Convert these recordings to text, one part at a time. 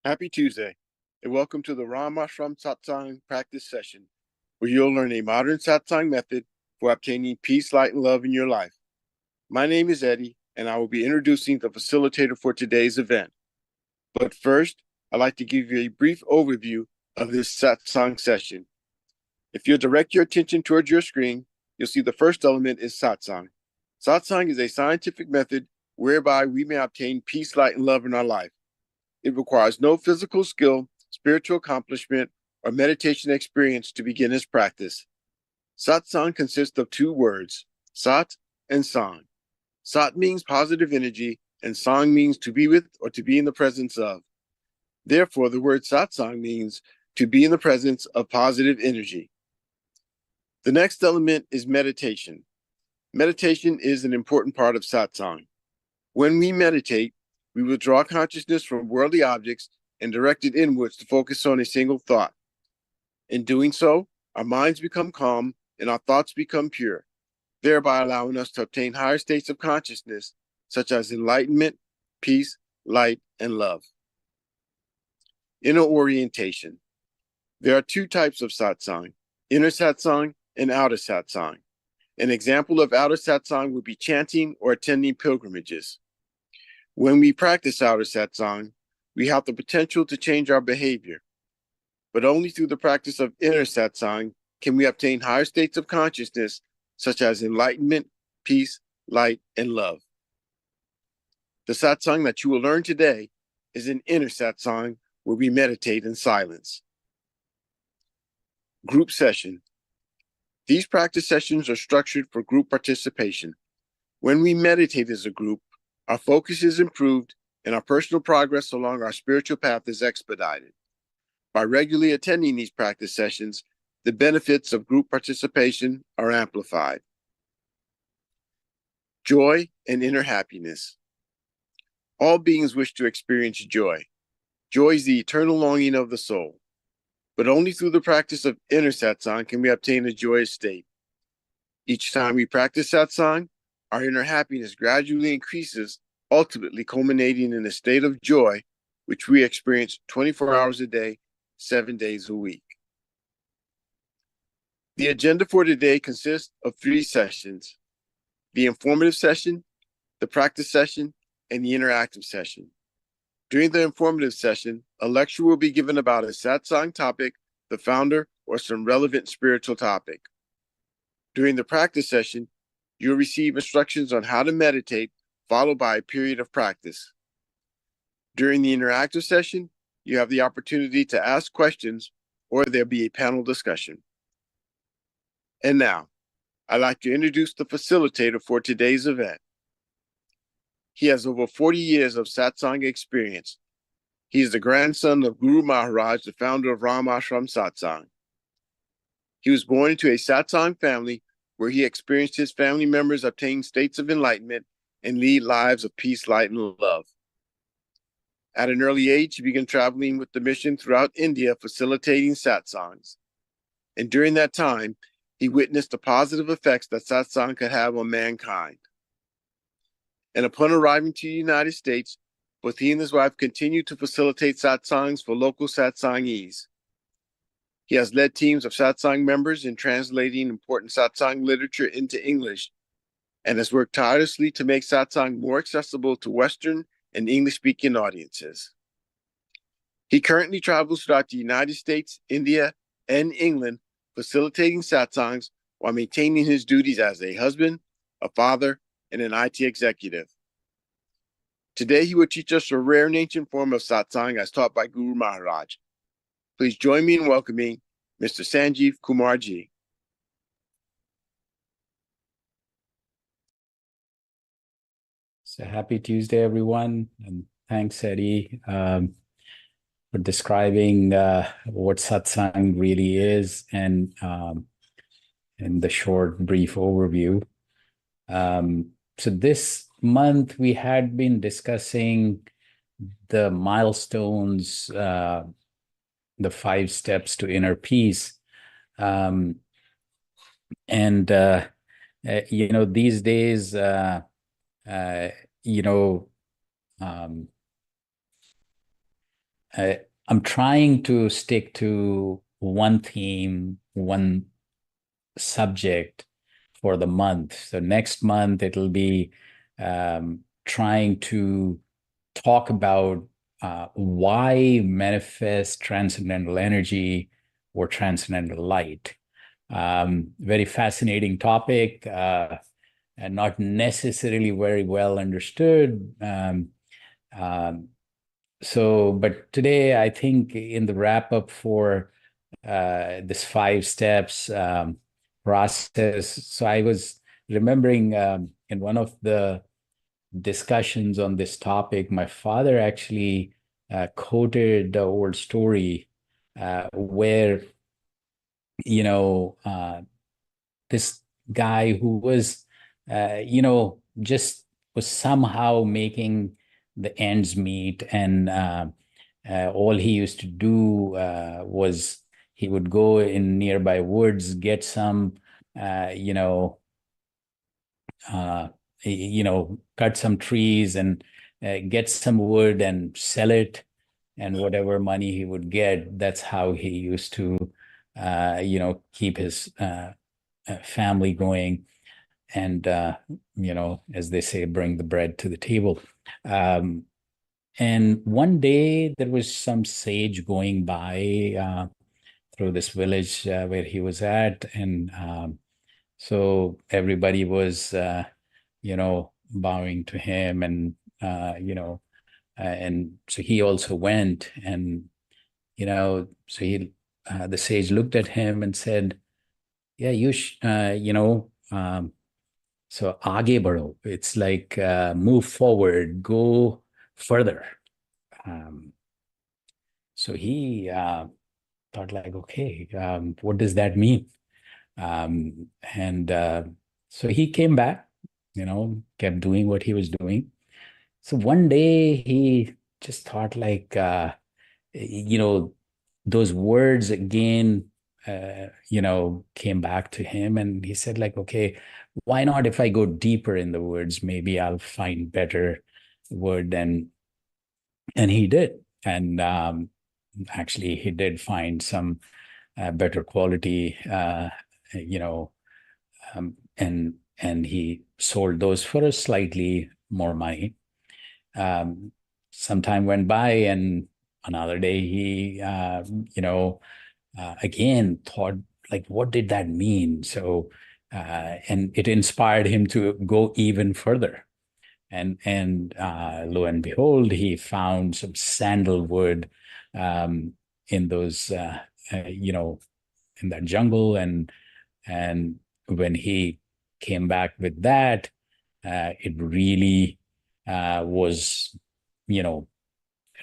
Happy Tuesday, and welcome to the Ram Ashram Satsang practice session, where you'll learn a modern Satsang method for obtaining peace, light, and love in your life. My name is Eddie, and I will be introducing the facilitator for today's event. But first, I'd like to give you a brief overview of this Satsang session. If you'll direct your attention towards your screen, you'll see the first element is Satsang. Satsang is a scientific method whereby we may obtain peace, light, and love in our life. It requires no physical skill, spiritual accomplishment, or meditation experience to begin this practice. Satsang consists of two words, Sat and Sang. Sat means positive energy, and Sang means to be with or to be in the presence of. Therefore, the word Satsang means to be in the presence of positive energy. The next element is meditation. Meditation is an important part of Satsang. When we meditate, we withdraw consciousness from worldly objects and direct it inwards to focus on a single thought. In doing so, our minds become calm and our thoughts become pure, thereby allowing us to obtain higher states of consciousness, such as enlightenment, peace, light, and love. Inner orientation. There are two types of satsang, inner satsang and outer satsang. An example of outer satsang would be chanting or attending pilgrimages. When we practice outer satsang, we have the potential to change our behavior. But only through the practice of inner satsang can we obtain higher states of consciousness, such as enlightenment, peace, light, and love. The satsang that you will learn today is an inner satsang where we meditate in silence. Group session. These practice sessions are structured for group participation. When we meditate as a group, our focus is improved and our personal progress along our spiritual path is expedited. By regularly attending these practice sessions, the benefits of group participation are amplified. Joy and inner happiness. All beings wish to experience joy. Joy is the eternal longing of the soul. But only through the practice of inner satsang can we obtain a joyous state. Each time we practice satsang, our inner happiness gradually increases, ultimately culminating in a state of joy, which we experience 24 hours a day, 7 days a week. The agenda for today consists of 3 sessions: the informative session, the practice session, and the interactive session. During the informative session, a lecture will be given about a satsang topic, the founder, or some relevant spiritual topic. During the practice session, you'll receive instructions on how to meditate, followed by a period of practice. During the interactive session, you have the opportunity to ask questions, or there'll be a panel discussion. And now, I'd like to introduce the facilitator for today's event. He has over 40 years of satsang experience. He is the grandson of Guru Maharaj, the founder of Ram Ashram Satsang. He was born into a satsang family where he experienced his family members obtain states of enlightenment and lead lives of peace, light, and love. At an early age, he began traveling with the mission throughout India, facilitating satsangs. And during that time, he witnessed the positive effects that satsang could have on mankind. And upon arriving to the United States, both he and his wife continued to facilitate satsangs for local satsangees. He has led teams of satsang members in translating important satsang literature into English and has worked tirelessly to make satsang more accessible to Western and English-speaking audiences. He currently travels throughout the United States, India, and England, facilitating satsangs while maintaining his duties as a husband, a father, and an IT executive. Today, he will teach us a rare and ancient form of satsang as taught by Guru Maharaj. Please join me in welcoming Mr. Sanjeev Kumarji. So happy Tuesday, everyone. And thanks, Eddie, for describing what satsang really is and in the short, brief overview. So this month, we had been discussing the milestones, the 5 steps to inner peace. These days, I, I'm trying to stick to one theme, one subject for the month. So next month it'll be trying to talk about why manifest transcendental energy or transcendental light. Very fascinating topic, and not necessarily very well understood. Um, but today, I think in the wrap up for this 5 steps process, so I was remembering in one of the discussions on this topic, my father actually quoted the old story where, you know, this guy who was, just was somehow making the ends meet. And all he used to do was he would go in nearby woods, get some, uh, you know, uh, cut some trees and get some wood and sell it. And whatever money he would get, that's how he used to, keep his family going. And, as they say, bring the bread to the table. Um, and one day there was some sage going by through this village where he was at. And so everybody was, bowing to him. And so he also went. And, the sage looked at him and said, yeah, so aage badho. It's like move forward, go further. Um, so he thought like, okay, what does that mean? And so he came back, kept doing what he was doing. So one day he just thought like, you know, those words again, came back to him. And he said like, okay, why not if I go deeper in the words, maybe I'll find better word. And he did. And actually he did find some better quality, you know, and he sold those for a slightly more money. Some time went by, and another day he, again thought like, what did that mean? So, and it inspired him to go even further. And lo and behold, he found some sandalwood in those, in that jungle. And when he came back with that, it really was, you know,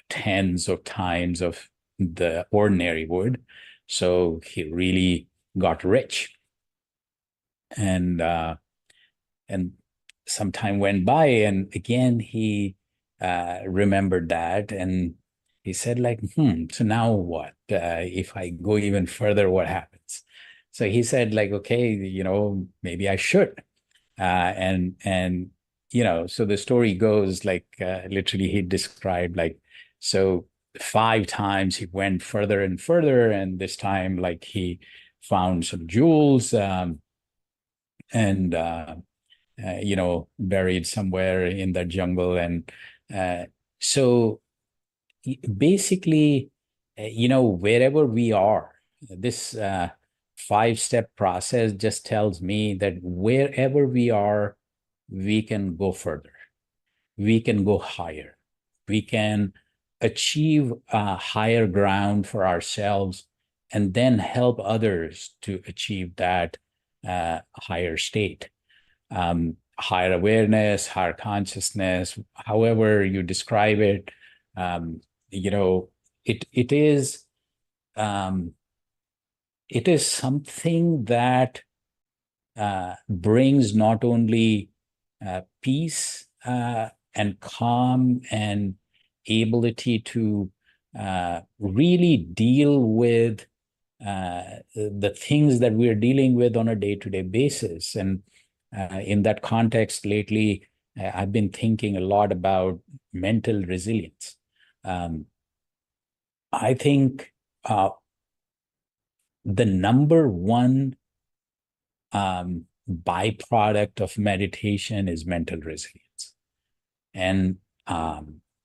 tens of times of the ordinary wood. So he really got rich. And and some time went by, and again he remembered that, and he said like, so now what? If I go even further, what happens? So he said like, okay, maybe I should. And so the story goes like, literally he described like, so 5 times he went further and further, and this time like he found some jewels, and buried somewhere in the jungle. And uh, so basically, wherever we are, this 5-step process just tells me that wherever we are, we can go further, we can go higher, we can achieve higher ground for ourselves, and then help others to achieve that higher state, higher awareness, higher consciousness, however you describe it. Um, you know, it is, um, it is something that brings not only peace and calm and ability to really deal with the things that we're dealing with on a day-to-day basis. And in that context, lately, I've been thinking a lot about mental resilience. Um, I think the number one byproduct of meditation is mental resilience. And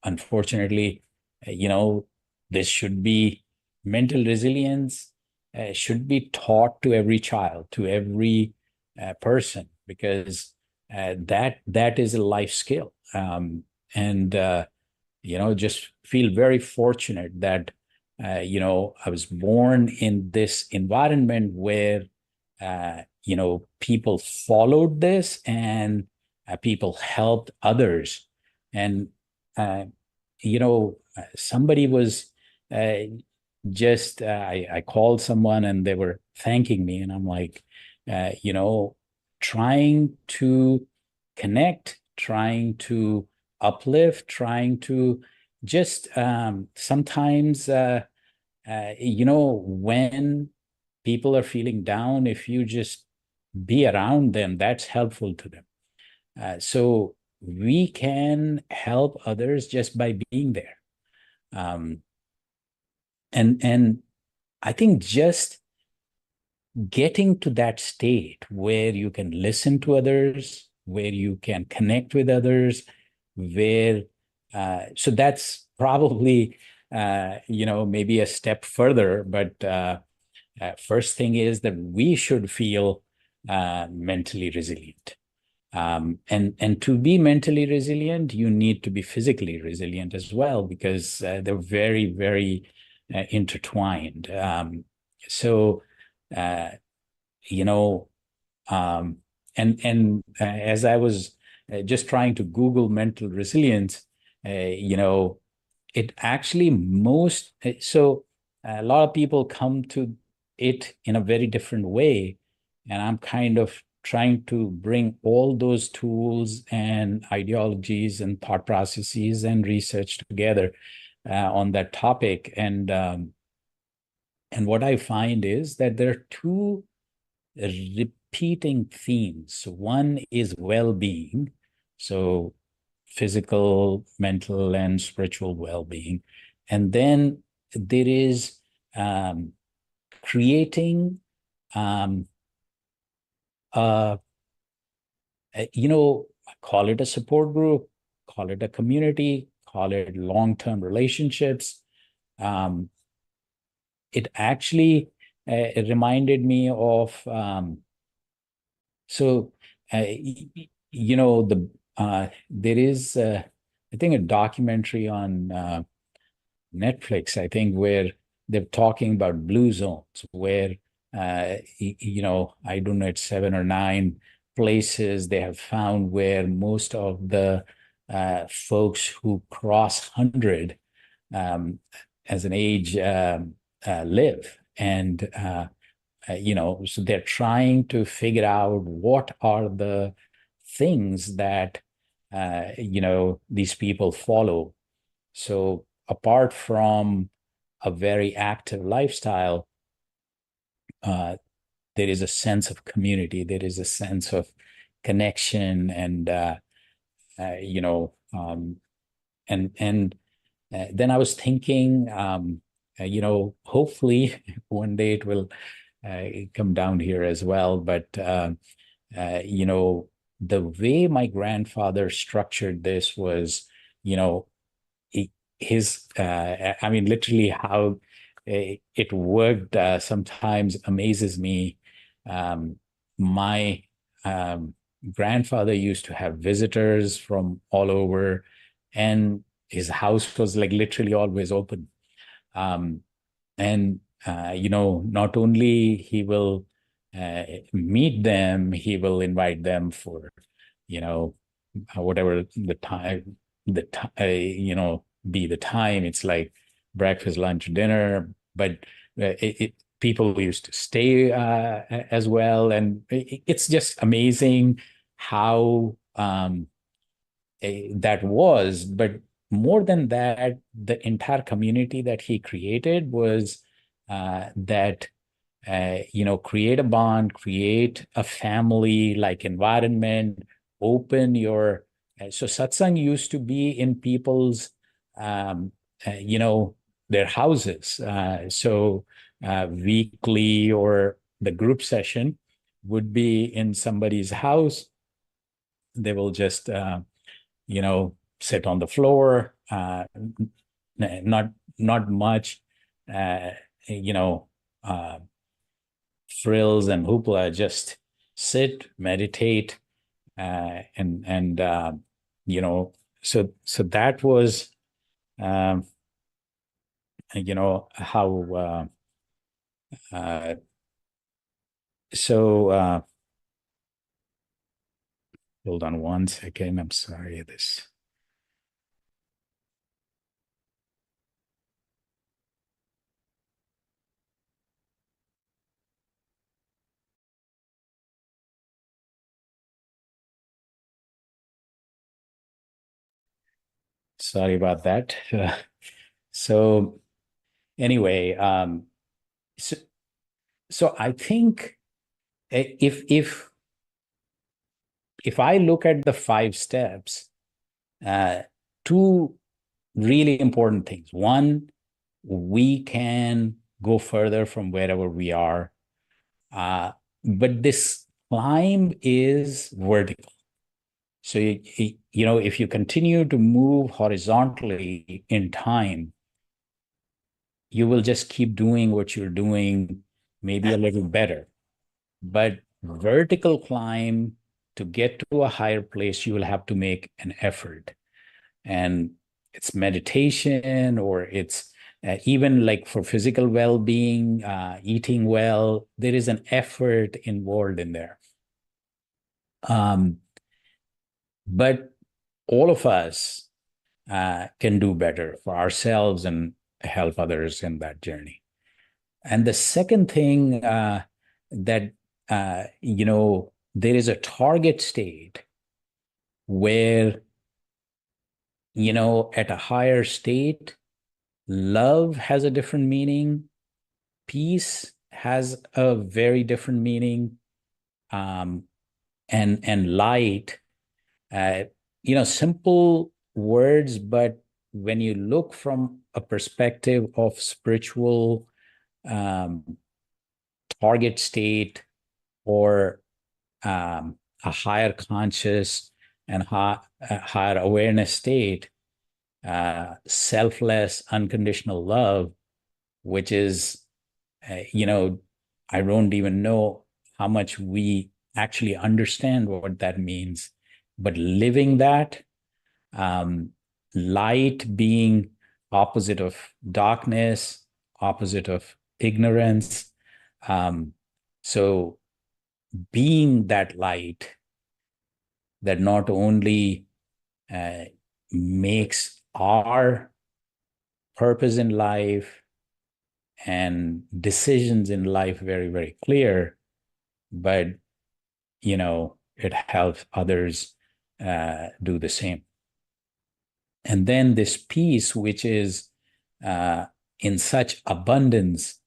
unfortunately, you know, this should be mental resilience should be taught to every child, to every person, because that is a life skill. And just feel very fortunate that I was born in this environment where people followed this, and people helped others. And somebody was uh, I called someone and they were thanking me, and I'm like, trying to connect, trying to uplift, trying to just sometimes when people are feeling down, if you just be around them, that's helpful to them. So we can help others just by being there. Um, and I think just getting to that state where you can listen to others, where you can connect with others, where so that's probably maybe a step further, but first thing is that we should feel mentally resilient. And to be mentally resilient, you need to be physically resilient as well, because they're very, very intertwined. So, uh, you know, um, as I was just trying to Google mental resilience, it actually so a lot of people come to it in a very different way, and I'm kind of trying to bring all those tools and ideologies and thought processes and research together on that topic. And what I find is that there are two repeating themes. One is well-being, so physical, mental, and spiritual well-being. And then there is creating um, uh, call it a support group, call it a community, call it long-term relationships. Um, it actually it reminded me of so there is I think a documentary on Netflix, I think, where they're talking about blue zones, where I don't know, it's 7 or 9 places they have found where most of the folks who cross 100 um, as an age live. And so they're trying to figure out what are the things that these people follow. So apart from a very active lifestyle, uh, there is a sense of community, there is a sense of connection, and uh, you know um, and then I was thinking, hopefully one day it will come down here as well. But you know, the way my grandfather structured this was, you know, his I mean, literally how it worked sometimes amazes me. My um, grandfather used to have visitors from all over, and his house was like literally always open. um, and not only he will meet them, he will invite them for you know whatever be the time. It's like breakfast, lunch, dinner. But people used to stay as well, and it's just amazing how that was. But more than that, the entire community that he created was that create a bond, create a family like environment, open so satsang used to be in people's um, uh, you know their houses. So weekly or the group session would be in somebody's house. They will just, sit on the floor, not not much, uh, you know, uh, frills and hoopla. Just sit, meditate, and you know, so that was, um, how. Uh, so hold on one second. I'm sorry. This. Sorry about that. So anyway, so, so I think if I look at the 5 steps, uh, two really important things. One, we can go further from wherever we are, but this climb is vertical. So if you continue to move horizontally in time, you will just keep doing what you're doing, maybe a little better. But vertical climb, to get to a higher place, you will have to make an effort. And it's meditation, or it's even like for physical well-being, eating well, there is an effort involved in there. But all of us can do better for ourselves and help others in that journey. And the second thing, that there is a target state where, at a higher state, love has a different meaning, peace has a very different meaning, and light. Simple words, but when you look from a perspective of spiritual, target state, or a higher conscious and higher awareness state, selfless, unconditional love, which is, I don't even know how much we actually understand what that means, but living that, light being opposite of darkness, opposite of ignorance. So being that light that not only makes our purpose in life and decisions in life very, very clear, but it helps others do the same. And then this peace, which is in such abundance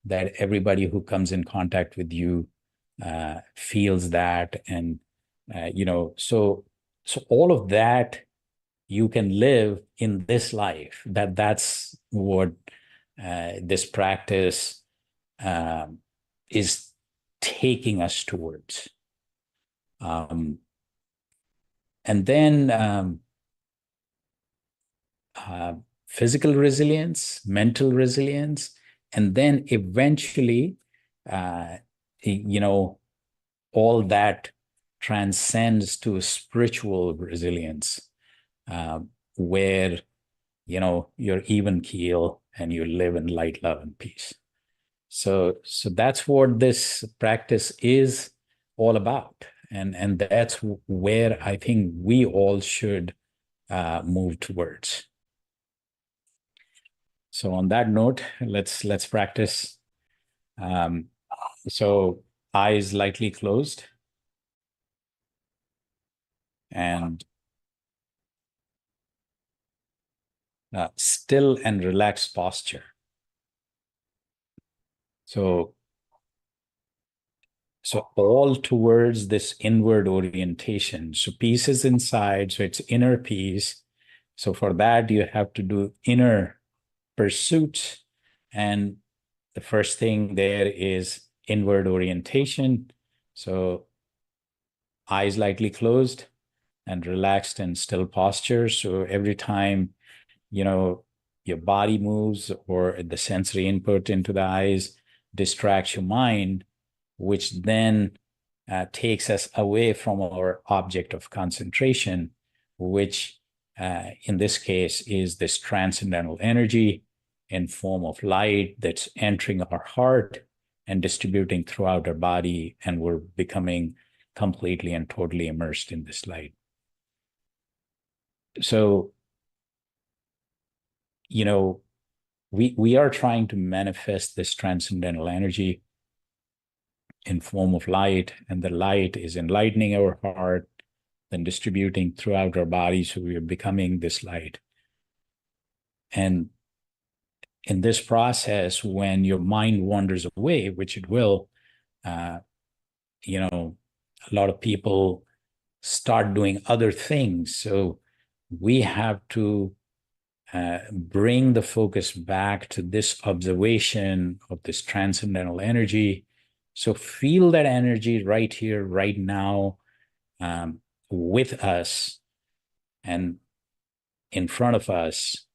that everybody who comes in contact with you feels that. And so all of that you can live in this life. That's what this practice is taking us towards. And then physical resilience, mental resilience, and then eventually, all that transcends to spiritual resilience, where, you're even keel and you live in light, love, and peace. So that's what this practice is all about. And that's where I think we all should move towards. So on that note, let's practice. So eyes lightly closed, and still and relaxed posture. So all towards this inward orientation. So peace is inside, so it's inner peace. So for that, you have to do inner pursuits. And the first thing there is inward orientation. So eyes lightly closed and relaxed and still posture. So every time, your body moves or the sensory input into the eyes distracts your mind, which then takes us away from our object of concentration, which in this case is this transcendental energy in form of light that's entering our heart and distributing throughout our body, and we're becoming completely and totally immersed in this light. So, we are trying to manifest this transcendental energy in form of light, and the light is enlightening our heart, then distributing throughout our body, so we are becoming this light. And in this process, when your mind wanders away, which it will, uh, a lot of people start doing other things. So we have to bring the focus back to this observation of this transcendental energy. So feel that energy right here, right now, with us and in front of us.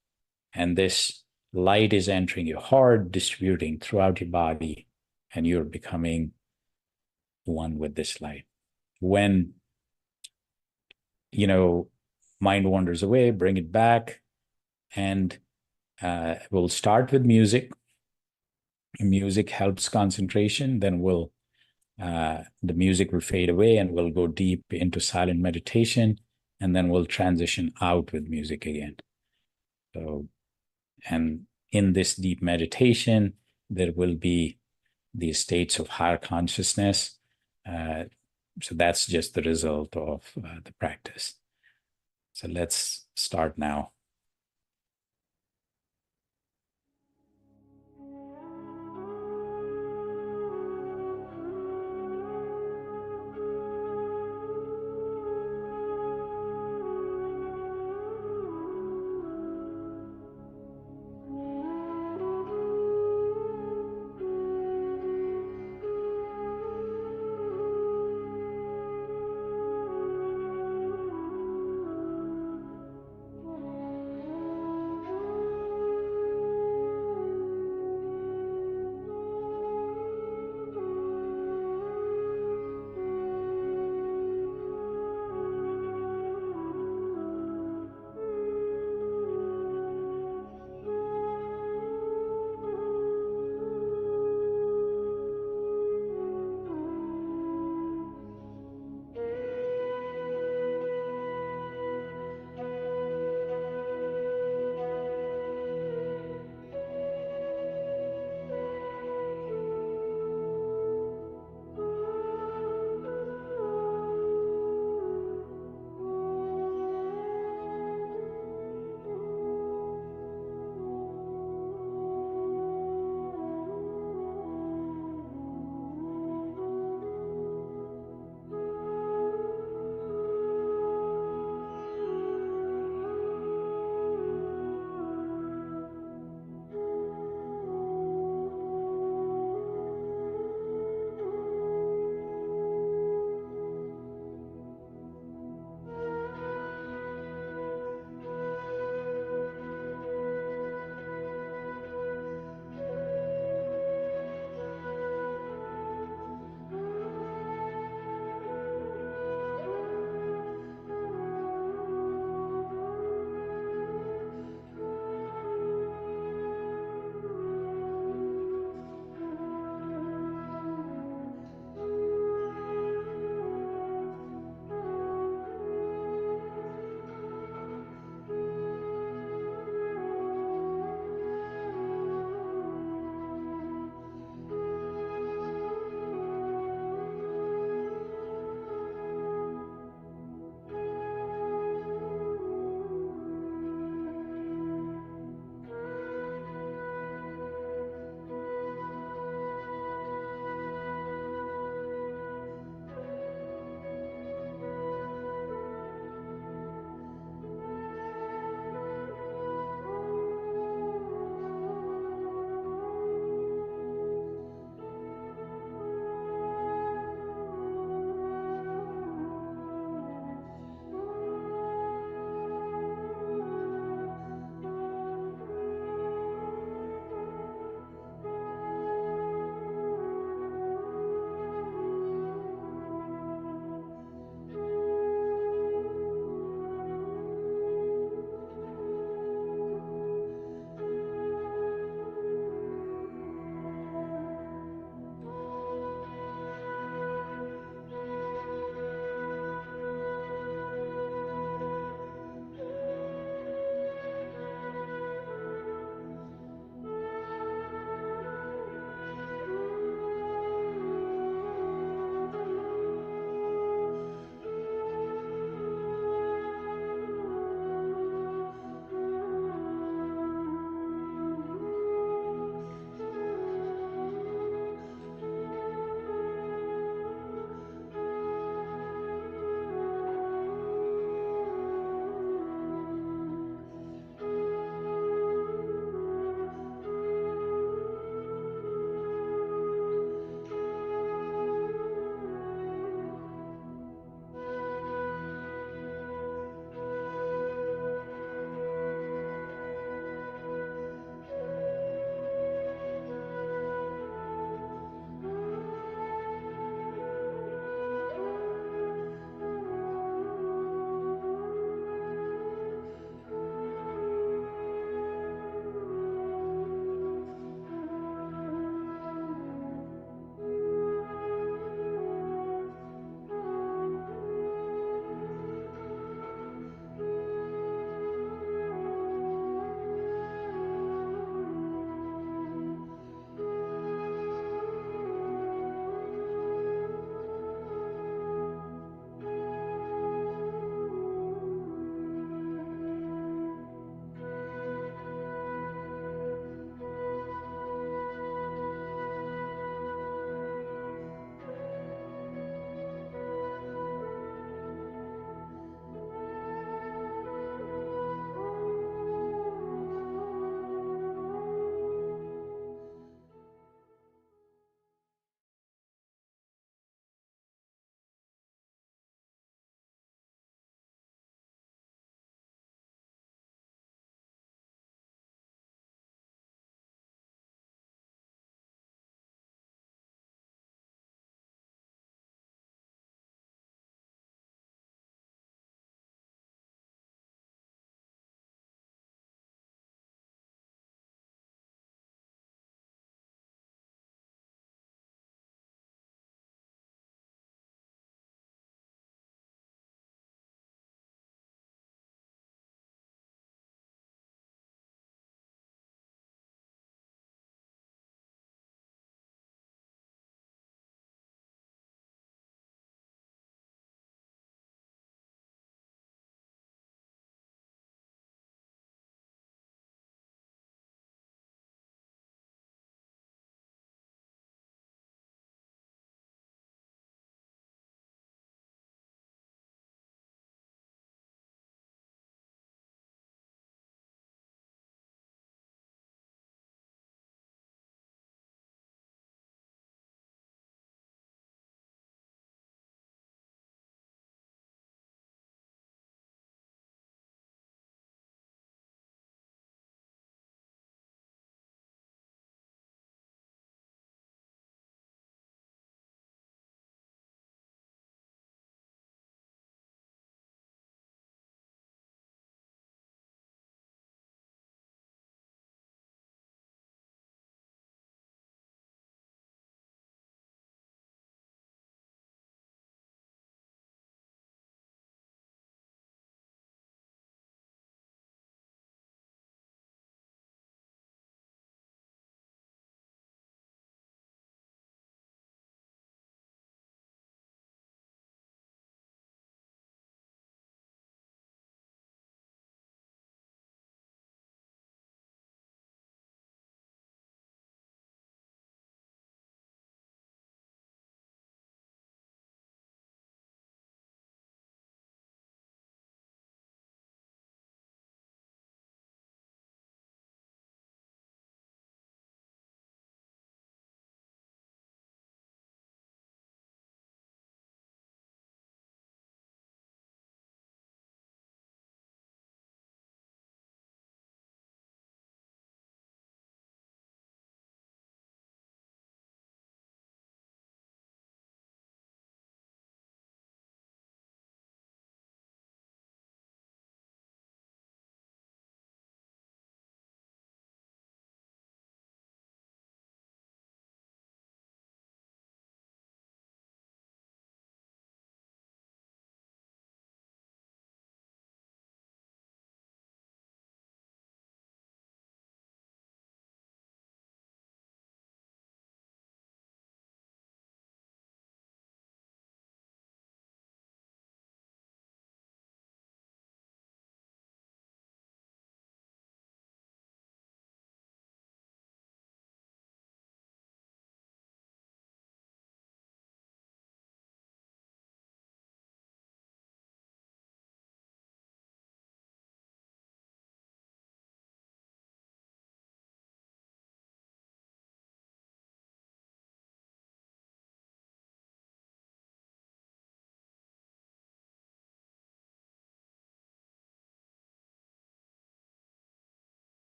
And this light is entering your heart, distributing throughout your body, and you're becoming one with this light. When, mind wanders away, bring it back. And we'll start with music. Music helps concentration. Then the music will fade away and we'll go deep into silent meditation. And then we'll transition out with music again. So, and in this deep meditation, there will be these states of higher consciousness. So that's just the result of the practice. So let's start now.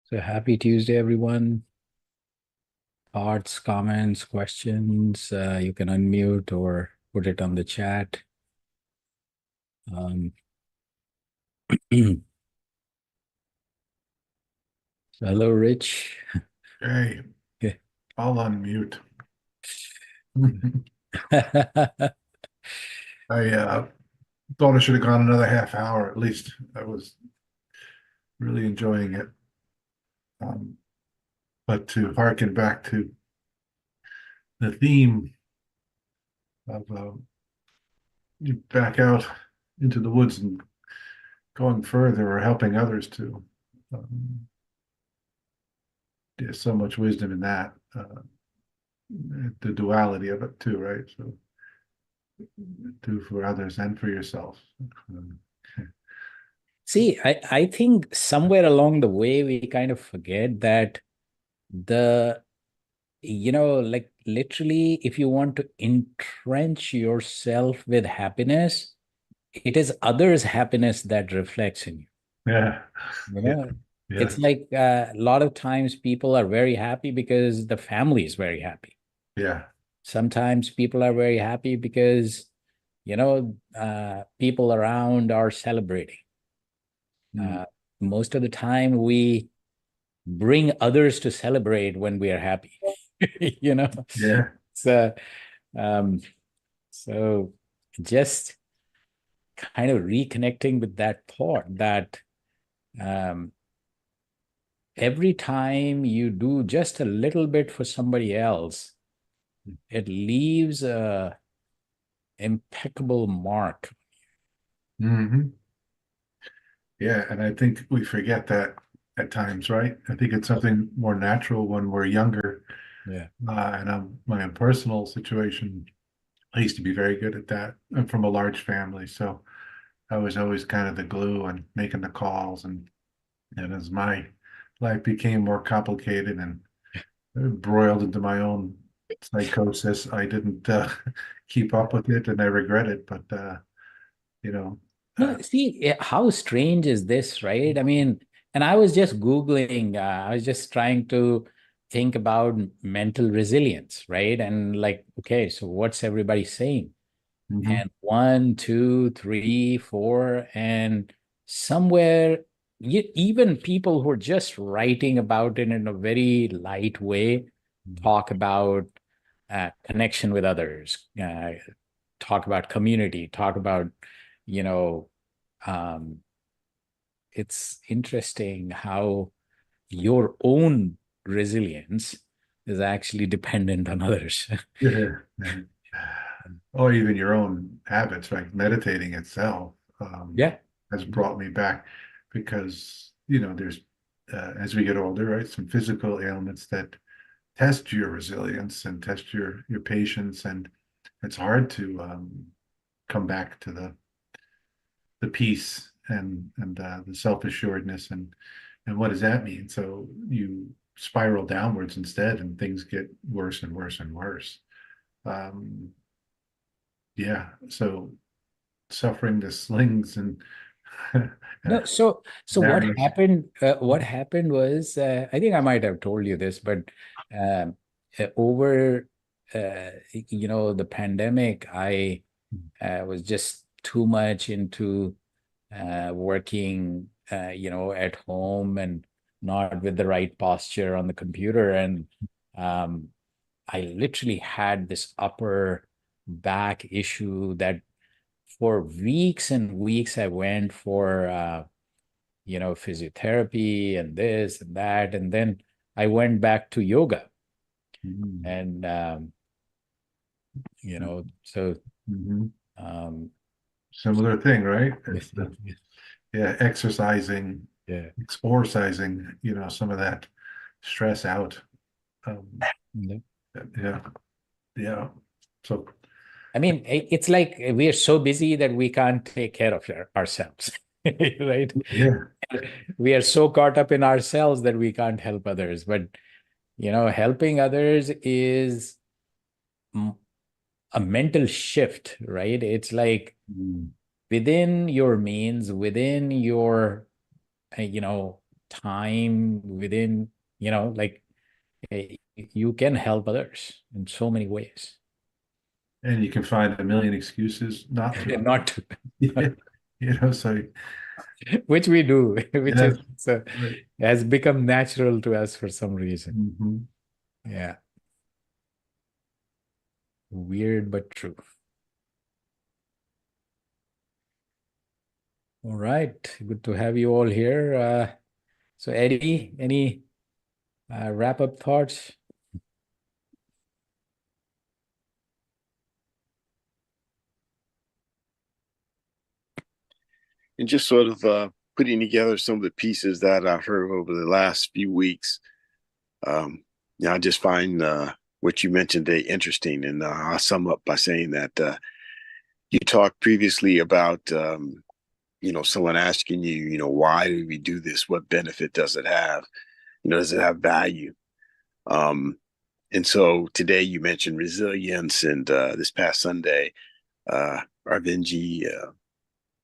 So happy Tuesday, everyone. Thoughts, comments, questions, you can unmute or put it on the chat. Um, Hello, Rich. Hey, I'll unmute. I thought I should have gone another half hour at least. I was really enjoying it. Um, but to harken back to the theme of you back out into the woods and going further or helping others to, there's so much wisdom in that. The duality of it too, right? So do for others and for yourself. Um, See, I think somewhere along the way, we kind of forget that the, like literally, if you want to entrench yourself with happiness, it is others' happiness that reflects in you. yeah, You yeah, know, yeah, it's like a lot of times people are very happy because the family is very happy. yeah. Sometimes people are very happy because, people around are celebrating. Mm, Uh, Most of the time, we bring others to celebrate when we are happy. you know, yeah, so um, so just kind of reconnecting with that thought that um, every time you do just a little bit for somebody else, it leaves a impeccable mark. hmm yeah. And I think we forget that at times, right? I think it's something more natural when we're younger. Yeah. And my own personal situation, I used to be very good at that. I'm from a large family, so I was always kind of the glue and making the calls. And as my life became more complicated and broiled into my own psychosis, I didn't keep up with it, and I regret it. But you know, No, see, how strange is this, right? I mean, and I was just Googling, I was just trying to think about mental resilience, right? And like, okay, so what's everybody saying? mhm, And one, two, three, four, and somewhere, even people who are just writing about it in a very light way talk about connection with others, talk about community, talk about, you know, um, it's interesting how your own resilience is actually dependent on others. yeah. Yeah. Or even your own habits, like meditating itself, Yeah. has brought me back because, there's, as we get older, right, some physical ailments that test your resilience and test your patience. And it's hard to come back to the peace and the self-assuredness. And what does that mean? So you spiral downwards instead, and things get worse and worse and worse. Um, yeah. So suffering the slings and No, so what arrows. happened? What happened was, I think I might have told you this, but um, over the pandemic, I was just too much into working, at home and not with the right posture on the computer, and um, I literally had this upper back issue that for weeks and weeks I went for physiotherapy and this and that. And then I went back to yoga. Mhm. And, so, Mhm. um, Similar thing, right? yeah, It's yeah, exercising, yeah. exorcising, some of that stress out. Um, Yeah. yeah, yeah. So I mean, it's like we are so busy that we can't take care of ourselves, right? yeah, We are so caught up in ourselves that we can't help others. But, helping others is mm, a mental shift, right? It's like mm, within your means, within your, uh, you know, time within, like you can help others in so many ways. And you can find a million excuses not to. Not to, So which we do, which yes, is so right. has become natural to us for some reason. Mm-hmm. Yeah. Weird but true. All right. Good to have you all here. So Eddie, any wrap-up thoughts? And just sort of putting together some of the pieces that I've heard over the last few weeks. I just find what you mentioned today interesting, and I'll sum up by saying that you talked previously about someone asking you, why do we do this? What benefit does it have? Does it have value? And so today you mentioned resilience, and this past Sunday, Arvinji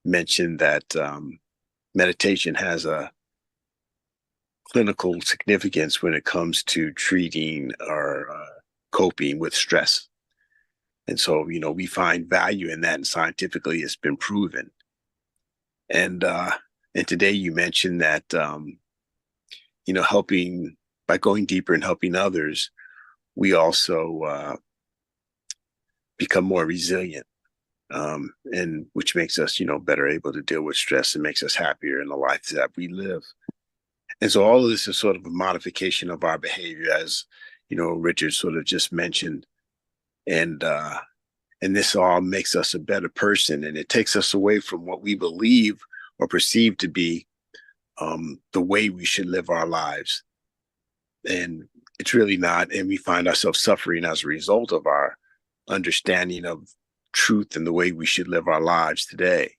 mentioned that meditation has a clinical significance when it comes to treating or coping with stress. And so, we find value in that, and scientifically it's been proven. And today you mentioned that helping by going deeper and helping others, we also become more resilient, and which makes us, better able to deal with stress and makes us happier in the life that we live. And so all of this is sort of a modification of our behavior, as Richard sort of just mentioned, and this all makes us a better person, and it takes us away from what we believe or perceive to be the way we should live our lives. And it's really not, and we find ourselves suffering as a result of our understanding of truth and the way we should live our lives today.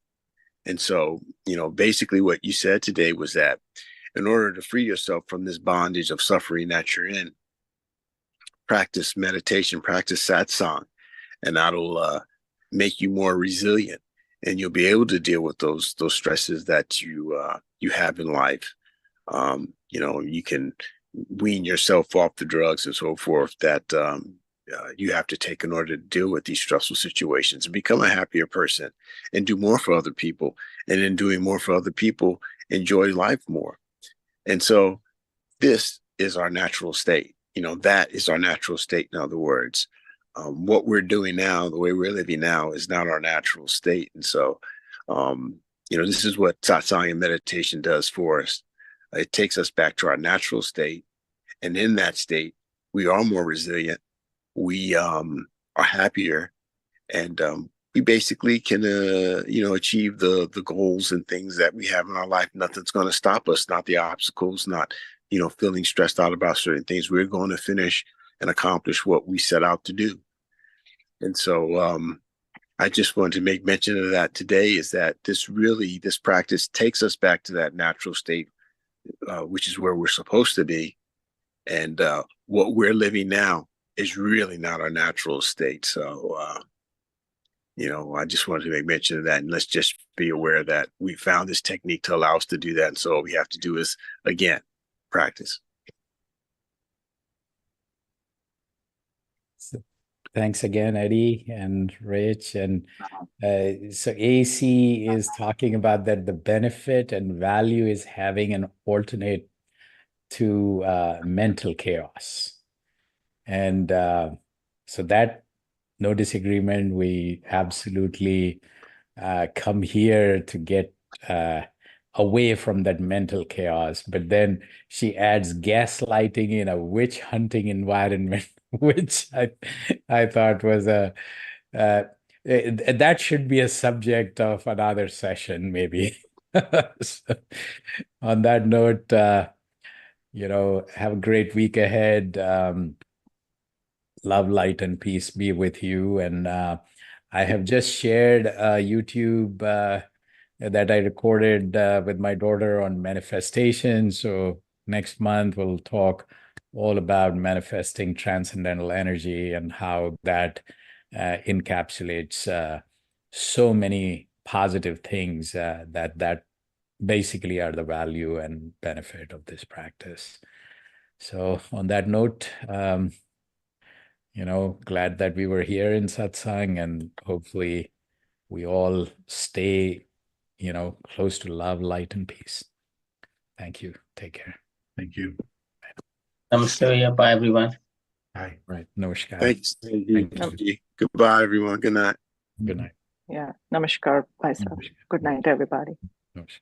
And so, basically what you said today was that in order to free yourself from this bondage of suffering that you're in, practice meditation, practice satsang, and that'll make you more resilient, and you'll be able to deal with those stresses that you have in life. You can wean yourself off the drugs and so forth that you have to take in order to deal with these stressful situations and become a happier person and do more for other people. And in doing more for other people, enjoy life more. And so this is our natural state. That is our natural state. In other words, what we're doing now, the way we're living now, is not our natural state. And so, this is what satsang and meditation does for us. It takes us back to our natural state. And in that state, we are more resilient. We are happier. And we basically can, achieve the goals and things that we have in our life. Nothing's going to stop us, not the obstacles, not, feeling stressed out about certain things. We're going to finish and accomplish what we set out to do. And so I just wanted to make mention of that today, is that this practice takes us back to that natural state, which is where we're supposed to be. And what we're living now is really not our natural state. So, I just wanted to make mention of that. And let's just be aware that we found this technique to allow us to do that. And so all we have to do is, again, practice. So thanks again, Eddie and Rich. And so AC is talking about that the benefit and value is having an alternate to mental chaos. And so that, no disagreement, we absolutely come here to get away from that mental chaos. But then she adds gaslighting in a witch hunting environment, which I thought was that should be a subject of another session, maybe. So, on that note, have a great week ahead. Love, light, and peace be with you. And I have just shared YouTube that I recorded with my daughter on manifestation. So next month we'll talk all about manifesting transcendental energy and how that encapsulates so many positive things that basically are the value and benefit of this practice. So on that note, glad that we were here in Satsang, and hopefully we all stay, close to love, light, and peace. Thank you. Take care. Thank you. Namaste. Bye, everyone. Bye. Right. Namaskar. Thanks. Thank you. Goodbye, everyone. Good night. Good night. Yeah. Namaskar. Bye, sir. Namaskar. Good night, everybody. Namaskar.